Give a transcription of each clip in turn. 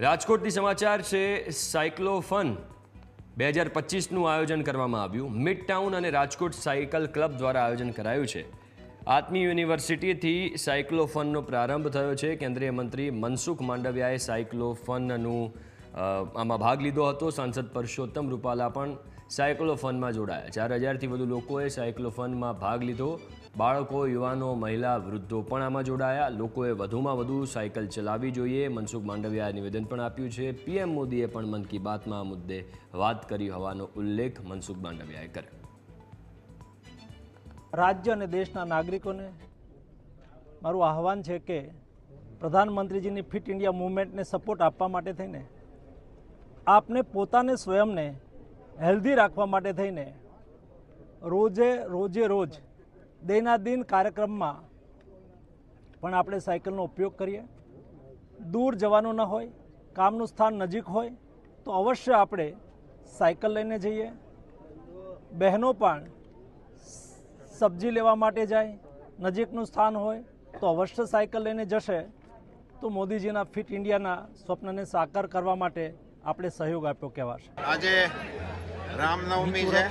રાજકોટથી સમાચાર છે। સાયક્લોફન 2025નું આયોજન કરવામાં આવ્યું। મિડ ટાઉન અને રાજકોટ સાયકલ ક્લબ દ્વારા આયોજન કરાયું છે। આત્મી યુનિવર્સિટીથી સાયક્લોફનનો પ્રારંભ થયો છે। કેન્દ્રીય મંત્રી મનસુખ માંડવિયાએ સાયક્લોફનનું આમાં ભાગ લીધો હતો। સાંસદ પરસોત્તમ રૂપાલા પણ સાયક્લોફનમાં જોડાયા। 4000થી વધુ લોકોએ સાયક્લોફનમાં ભાગ લીધો। બાળકો, યુવાનો, મહિલા, વૃદ્ધો પણ આમાં જોડાયા। લોકોએ વધુમાં વધુ સાયકલ ચલાવવી જોઈએ। મનસુખ માંડવિયાએ નિવેદન પણ આપ્યું છે। પીએમ મોદીએ પણ મન કી બાતમાં આ મુદ્દે વાત કરી હોવાનો ઉલ્લેખ મનસુખ માંડવિયાએ કર્યો। રાજ્ય અને દેશના નાગરિકોને મારું આહવાન છે કે પ્રધાનમંત્રીજીની ફિટ ઇન્ડિયા મૂવમેન્ટને સપોર્ટ આપવા માટે થઈને આપને પોતાને સ્વયંને હેલ્ધી રાખવા માટે થઈને રોજ દૈનાદિન કાર્યક્રમમાં પણ આપણે સાયકલનો ઉપયોગ કરીએ। દૂર જવાનું ન હોય, કામનું સ્થાન નજીક હોય તો અવશ્ય આપણે સાયકલ લઈને જઈએ। બહેનો પણ સબ્જી લેવા માટે જાય, નજીકનું સ્થાન હોય તો અવશ્ય સાયકલ લઈને જશે તો મોદીજીના ફિટ ઇન્ડિયાના સ્વપ્નને સાકાર કરવા માટે આપણે સહયોગ આપ્યો કહેવાશે। આજે રામનવમી છે।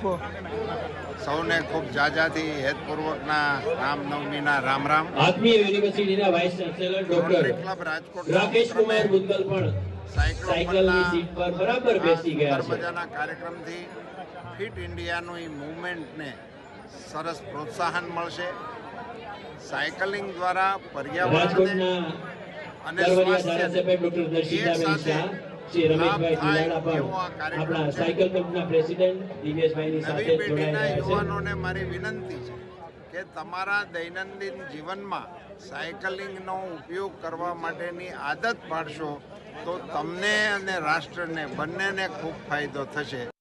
સૌને ખૂબ જાજાથી હેતપૂર્વકના રામનવમીના રામ રામ। આત્મીય યુનિવર્સિટીના vice chancellor doctor club Rajkot Rakesh Kumar Mudgal પણ સાયકલની સીટ પર બરાબર બેસી ગયા છે। મજાના કાર્યક્રમથી ફિટ ઇન્ડિયાનું મૂવમેન્ટને સરસ પ્રોત્સાહન મળશે। સાયકલિંગ દ્વારા પર્યાવરણને અને ધારાસભ્ય ડોક્ટર દર્શિતાબેન શાહ, શ્રી રમેશભાઈ દિલાડા પણ આપણા સાયકલ ક્લબના પ્રેસિડેન્ટ દિનેશભાઈની સાથે જોડાયેલા છે। યુવાનોને મારી વિનંતી છે કે તમારા દૈનંદિન જીવનમાં સાયકલિંગનો ઉપયોગ કરવા માટેની આદત પાડશો તો તમને અને રાષ્ટ્રને બંનેને ખૂબ ફાયદો થશે।